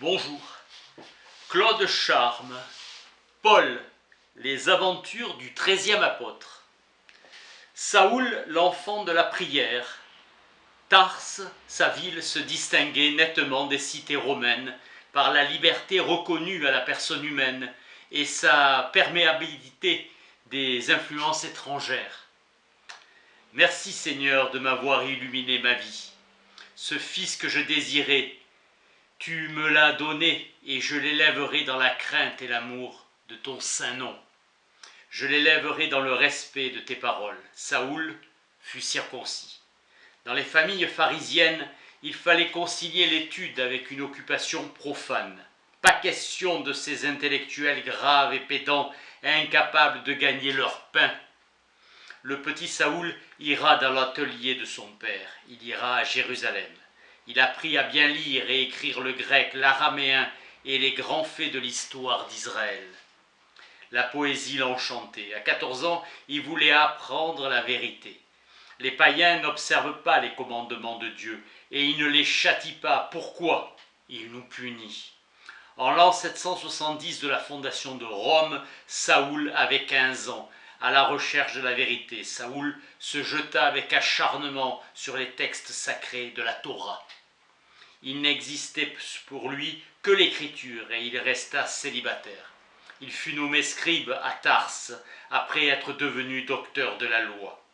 Bonjour. Claude Charme, Paul, les aventures du 13e apôtre. Saoul, l'enfant de la prière. Tarse, sa ville, se distinguait nettement des cités romaines par la liberté reconnue à la personne humaine et sa perméabilité des influences étrangères. Merci Seigneur de m'avoir illuminé ma vie. Ce fils que je désirais, tu me l'as donné et je l'élèverai dans la crainte et l'amour de ton saint nom. Je l'élèverai dans le respect de tes paroles. Saoul fut circoncis. Dans les familles pharisiennes, il fallait concilier l'étude avec une occupation profane. Pas question de ces intellectuels graves et pédants, incapables de gagner leur pain. Le petit Saoul ira dans l'atelier de son père, il ira à Jérusalem. Il apprit à bien lire et écrire le grec, l'araméen et les grands faits de l'histoire d'Israël. La poésie l'enchantait. À 14 ans, il voulait apprendre la vérité. Les païens n'observent pas les commandements de Dieu et il ne les châtie pas. Pourquoi? Il nous punit. En l'an 770 de la fondation de Rome, Saoul avait 15 ans. À la recherche de la vérité, Saoul se jeta avec acharnement sur les textes sacrés de la Torah. Il n'existait pour lui que l'écriture et il resta célibataire. Il fut nommé scribe à Tarse après être devenu docteur de la loi.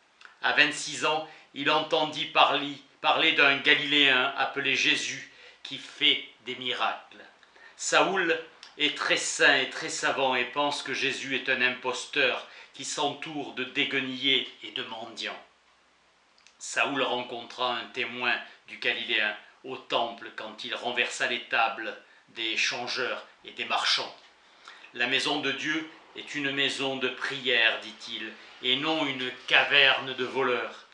À 26 ans, il entendit parler d'un Galiléen appelé Jésus qui fait des miracles. Saoul est très saint et très savant et pense que Jésus est un imposteur qui s'entoure de déguenillés et de mendiants. Saoul rencontra un témoin du Galiléen au temple quand il renversa les tables des changeurs et des marchands. La maison de Dieu est une maison de prière, dit-il, et non une caverne de voleurs.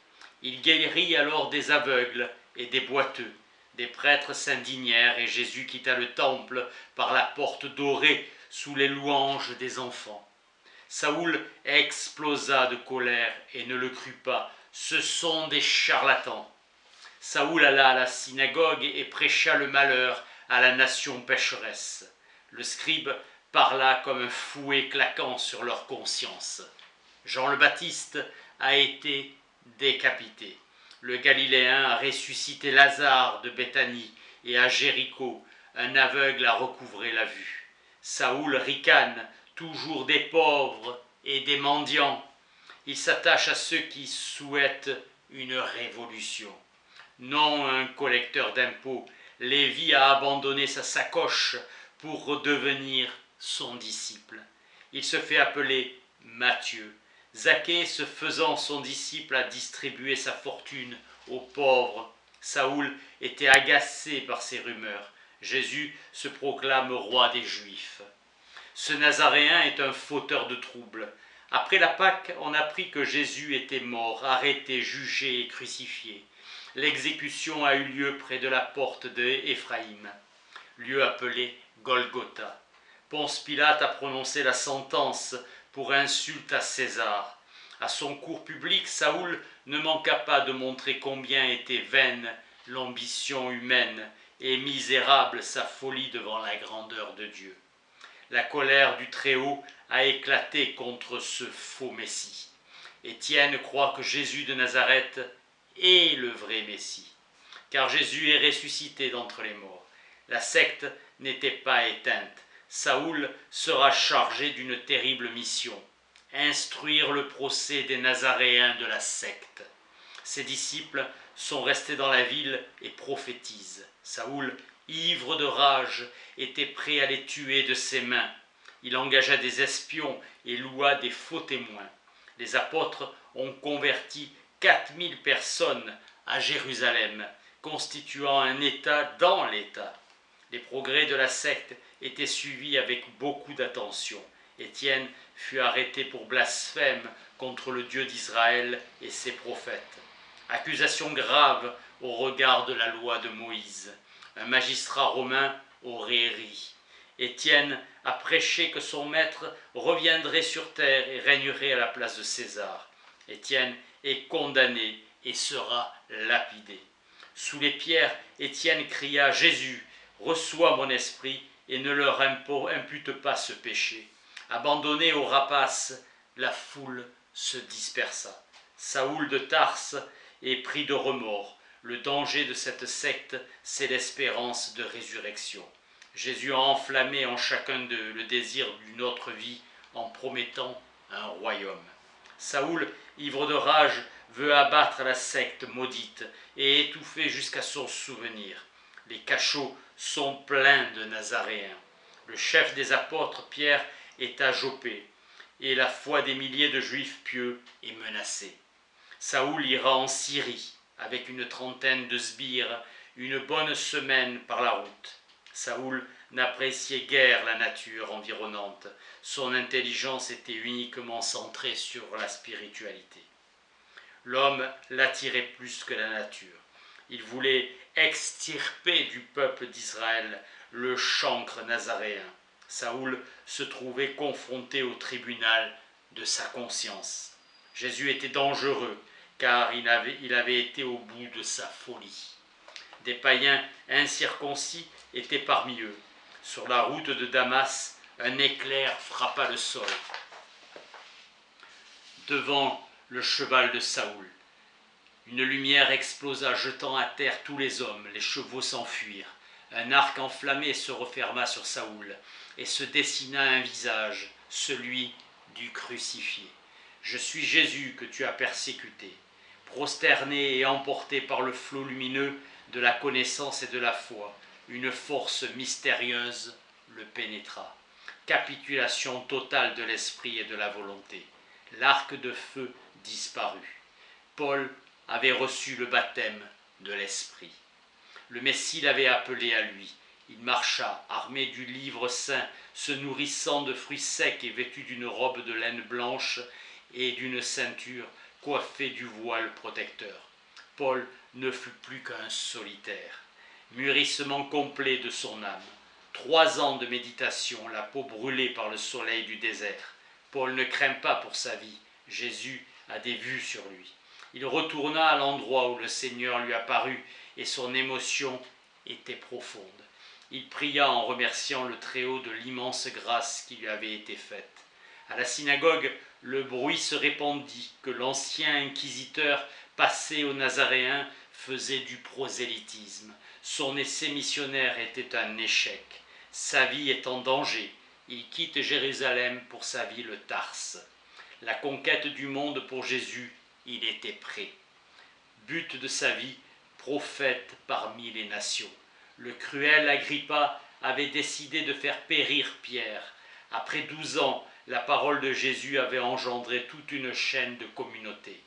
Il guérit alors des aveugles et des boiteux. Des prêtres s'indignèrent et Jésus quitta le temple par la porte dorée sous les louanges des enfants. Saoul explosa de colère et ne le crut pas. Ce sont des charlatans. Saoul alla à la synagogue et prêcha le malheur à la nation pécheresse. Le scribe parla comme un fouet claquant sur leur conscience. Jean le Baptiste a été décapité. Le Galiléen a ressuscité Lazare de Béthanie et à Jéricho, un aveugle a recouvré la vue. Saoul ricane toujours des pauvres et des mendiants. Il s'attache à ceux qui souhaitent une révolution. Non un collecteur d'impôts, Lévi a abandonné sa sacoche pour redevenir son disciple. Il se fait appeler Matthieu. Zaché, se faisant son disciple, a distribué sa fortune aux pauvres. Saoul était agacé par ces rumeurs. Jésus se proclame roi des Juifs. Ce Nazaréen est un fauteur de troubles. Après la Pâque, on apprit que Jésus était mort, arrêté, jugé et crucifié. L'exécution a eu lieu près de la porte d'Éphraïm, lieu appelé Golgotha. Ponce Pilate a prononcé la sentence pour insulte à César. À son cours public, Saoul ne manqua pas de montrer combien était vaine l'ambition humaine et misérable sa folie devant la grandeur de Dieu. La colère du Très-Haut a éclaté contre ce faux Messie. Étienne croit que Jésus de Nazareth est le vrai Messie, car Jésus est ressuscité d'entre les morts. La secte n'était pas éteinte. Saoul sera chargé d'une terrible mission, instruire le procès des Nazaréens de la secte. Ses disciples sont restés dans la ville et prophétisent. Saoul, ivre de rage, était prêt à les tuer de ses mains. Il engagea des espions et loua des faux témoins. Les apôtres ont converti 4000 personnes à Jérusalem, constituant un État dans l'État. Les progrès de la secte étaient suivis avec beaucoup d'attention. Étienne fut arrêté pour blasphème contre le Dieu d'Israël et ses prophètes. Accusation grave au regard de la loi de Moïse. Un magistrat romain aurait ri. Étienne a prêché que son maître reviendrait sur terre et régnerait à la place de César. Étienne est condamné et sera lapidé. Sous les pierres, Étienne cria « Jésus, reçois mon esprit et ne leur impute pas ce péché. » Abandonné aux rapaces, la foule se dispersa. Saoul de Tarse est pris de remords. Le danger de cette secte, c'est l'espérance de résurrection. Jésus a enflammé en chacun d'eux le désir d'une autre vie en promettant un royaume. Saoul, ivre de rage, veut abattre la secte maudite et étouffer jusqu'à son souvenir. Les cachots sont pleins de Nazaréens. Le chef des apôtres, Pierre, est à Jopé, et la foi des milliers de juifs pieux est menacée. Saoul ira en Syrie avec une trentaine de sbires, une bonne semaine par la route. Saoul n'appréciait guère la nature environnante. Son intelligence était uniquement centrée sur la spiritualité. L'homme l'attirait plus que la nature. Il voulait extirper du peuple d'Israël le chancre nazaréen. Saoul se trouvait confronté au tribunal de sa conscience. Jésus était dangereux, car il avait été au bout de sa folie. Des païens incirconcis étaient parmi eux. Sur la route de Damas, un éclair frappa le sol. Devant le cheval de Saoul, une lumière explosa, jetant à terre tous les hommes. Les chevaux s'enfuirent. Un arc enflammé se referma sur Saoul, et se dessina un visage, celui du crucifié. « Je suis Jésus que tu as persécuté. » Prosterné et emporté par le flot lumineux de la connaissance et de la foi, une force mystérieuse le pénétra. Capitulation totale de l'esprit et de la volonté. L'arc de feu disparut. Paul avait reçu le baptême de l'esprit. Le Messie l'avait appelé à lui. Il marcha, armé du livre saint, se nourrissant de fruits secs et vêtu d'une robe de laine blanche et d'une ceinture coiffée du voile protecteur. Paul ne fut plus qu'un solitaire. Mûrissement complet de son âme. 3 ans de méditation, la peau brûlée par le soleil du désert. Paul ne craint pas pour sa vie. Jésus a des vues sur lui. Il retourna à l'endroit où le Seigneur lui apparut et son émotion était profonde. Il pria en remerciant le Très-Haut de l'immense grâce qui lui avait été faite. À la synagogue, le bruit se répandit que l'ancien inquisiteur passé aux Nazaréens faisait du prosélytisme. Son essai missionnaire était un échec. Sa vie est en danger. Il quitte Jérusalem pour sa ville Tarse. La conquête du monde pour Jésus, il était prêt. But de sa vie, prophète parmi les nations. Le cruel Agrippa avait décidé de faire périr Pierre. Après 12 ans, la parole de Jésus avait engendré toute une chaîne de communautés.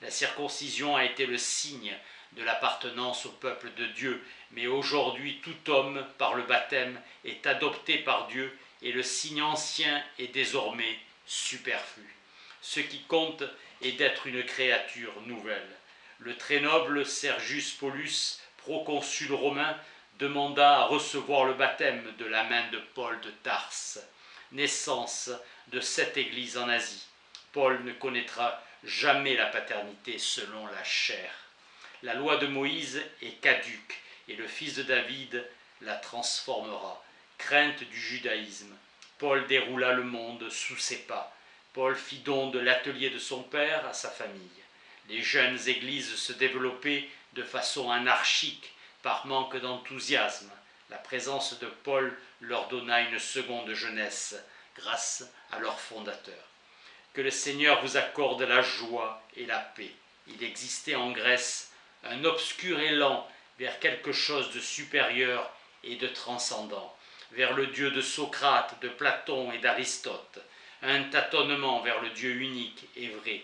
La circoncision a été le signe de l'appartenance au peuple de Dieu, mais aujourd'hui tout homme, par le baptême, est adopté par Dieu et le signe ancien est désormais superflu. Ce qui compte est d'être une créature nouvelle. Le très noble Sergius Paulus, proconsul romain, demanda à recevoir le baptême de la main de Paul de Tarse. Naissance de cette église en Asie. Paul ne connaîtra jamais la paternité selon la chair. La loi de Moïse est caduque et le fils de David la transformera. Crainte du judaïsme. Paul déroula le monde sous ses pas. Paul fit don de l'atelier de son père à sa famille. Les jeunes églises se développaient de façon anarchique par manque d'enthousiasme. La présence de Paul leur donna une seconde jeunesse grâce à leur fondateur. Que le Seigneur vous accorde la joie et la paix. Il existait en Grèce un obscur élan vers quelque chose de supérieur et de transcendant, vers le Dieu de Socrate, de Platon et d'Aristote, un tâtonnement vers le Dieu unique et vrai.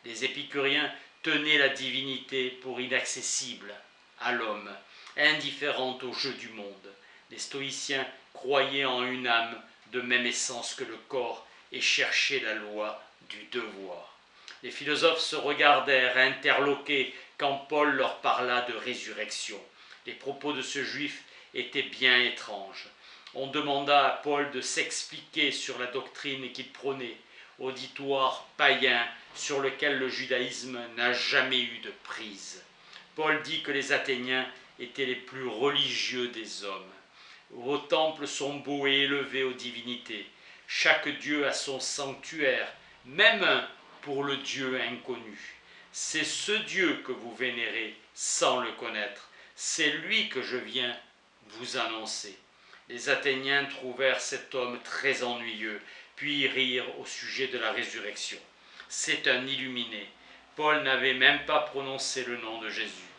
Les épicuriens tenaient la divinité pour inaccessible à l'homme, indifférente au jeu du monde. Les stoïciens croyaient en une âme de même essence que le corps et cherchaient la loi du devoir. Les philosophes se regardèrent interloqués quand Paul leur parla de résurrection. Les propos de ce juif étaient bien étranges. On demanda à Paul de s'expliquer sur la doctrine qu'il prônait, auditoire païen sur lequel le judaïsme n'a jamais eu de prise. Paul dit que les Athéniens étaient les plus religieux des hommes. Vos temples sont beaux et élevés aux divinités. Chaque dieu a son sanctuaire, même un pour le Dieu inconnu. C'est ce Dieu que vous vénérez sans le connaître. C'est lui que je viens vous annoncer. Les Athéniens trouvèrent cet homme très ennuyeux, puis rirent au sujet de la résurrection. C'est un illuminé. Paul n'avait même pas prononcé le nom de Jésus.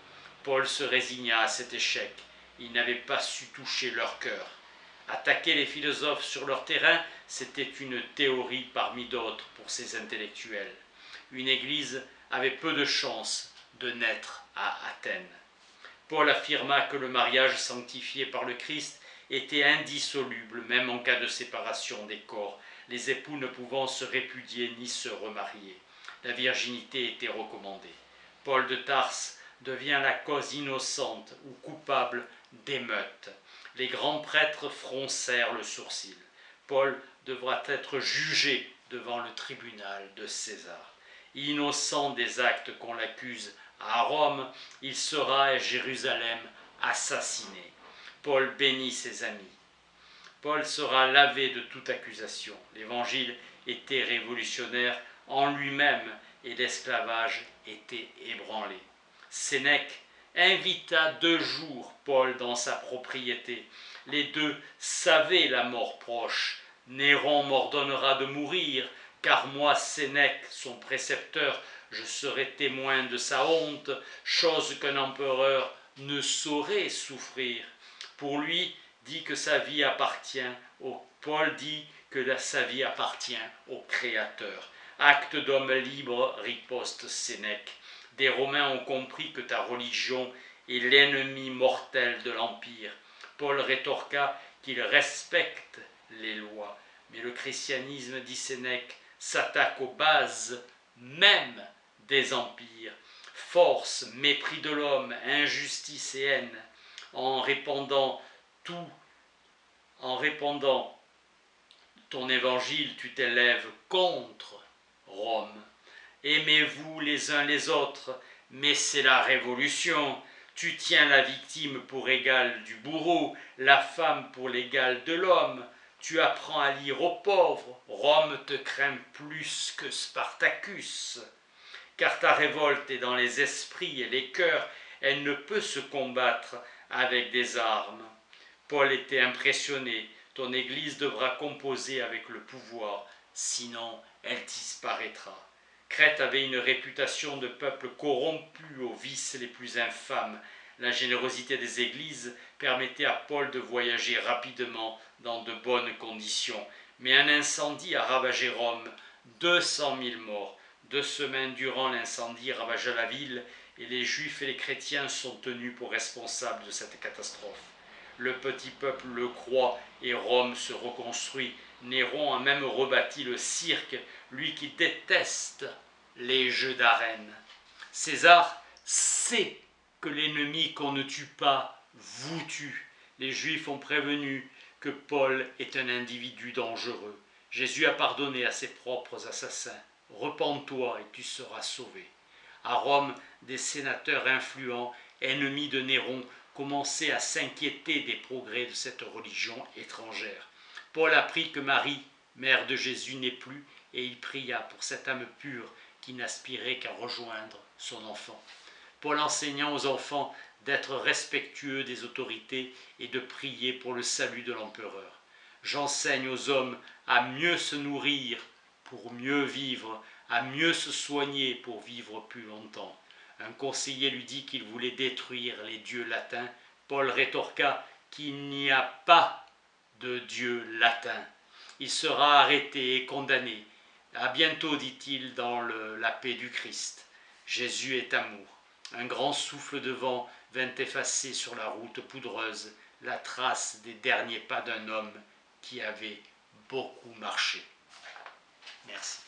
Paul se résigna à cet échec. Il n'avait pas su toucher leur cœur. Attaquer les philosophes sur leur terrain, c'était une théorie parmi d'autres pour ces intellectuels. Une église avait peu de chances de naître à Athènes. Paul affirma que le mariage sanctifié par le Christ était indissoluble, même en cas de séparation des corps, les époux ne pouvant se répudier ni se remarier. La virginité était recommandée. Paul de Tarse devient la cause innocente ou coupable d'émeutes. Les grands prêtres froncèrent le sourcil. Paul devra être jugé devant le tribunal de César. Innocent des actes qu'on l'accuse à Rome, il sera à Jérusalem assassiné. Paul bénit ses amis. Paul sera lavé de toute accusation. L'évangile était révolutionnaire en lui-même et l'esclavage était ébranlé. Sénèque invita 2 jours Paul dans sa propriété. Les deux savaient la mort proche. Néron m'ordonnera de mourir, car moi, Sénèque, son précepteur, je serai témoin de sa honte, chose qu'un empereur ne saurait souffrir. Pour lui, dit que sa vie appartient Paul dit que sa vie appartient au Créateur. Acte d'homme libre, riposte Sénèque. Des Romains ont compris que ta religion est l'ennemi mortel de l'Empire. Paul rétorqua qu'il respecte les lois. Mais le christianisme, dit Sénèque, s'attaque aux bases même des empires. Force, mépris de l'homme, injustice et haine. En répandant ton évangile, tu t'élèves contre Rome. Aimez-vous les uns les autres, mais c'est la révolution. Tu tiens la victime pour égale du bourreau, la femme pour l'égale de l'homme. Tu apprends à lire aux pauvres. Rome te craint plus que Spartacus. Car ta révolte est dans les esprits et les cœurs. Elle ne peut se combattre avec des armes. Paul était impressionné. Ton Église devra composer avec le pouvoir, sinon elle disparaîtra. Crète avait une réputation de peuple corrompu aux vices les plus infâmes. La générosité des églises permettait à Paul de voyager rapidement dans de bonnes conditions. Mais un incendie a ravagé Rome, 200 000 morts. 2 semaines durant, l'incendie ravagea la ville et les Juifs et les chrétiens sont tenus pour responsables de cette catastrophe. Le petit peuple le croit et Rome se reconstruit. Néron a même rebâti le cirque, lui qui déteste les jeux d'arène. César sait que l'ennemi qu'on ne tue pas vous tue. Les Juifs ont prévenu que Paul est un individu dangereux. Jésus a pardonné à ses propres assassins. Repens-toi et tu seras sauvé. À Rome, des sénateurs influents, ennemis de Néron, commençaient à s'inquiéter des progrès de cette religion étrangère. Paul apprit que Marie, mère de Jésus, n'est plus, et il pria pour cette âme pure qui n'aspirait qu'à rejoindre son enfant. Paul enseignant aux enfants d'être respectueux des autorités et de prier pour le salut de l'empereur. J'enseigne aux hommes à mieux se nourrir pour mieux vivre, à mieux se soigner pour vivre plus longtemps. Un conseiller lui dit qu'il voulait détruire les dieux latins. Paul rétorqua qu'il n'y a pas de dieu latin. Il sera arrêté et condamné. À bientôt, dit-il, dans la paix du Christ. Jésus est amour. Un grand souffle de vent vint effacer sur la route poudreuse la trace des derniers pas d'un homme qui avait beaucoup marché. Merci.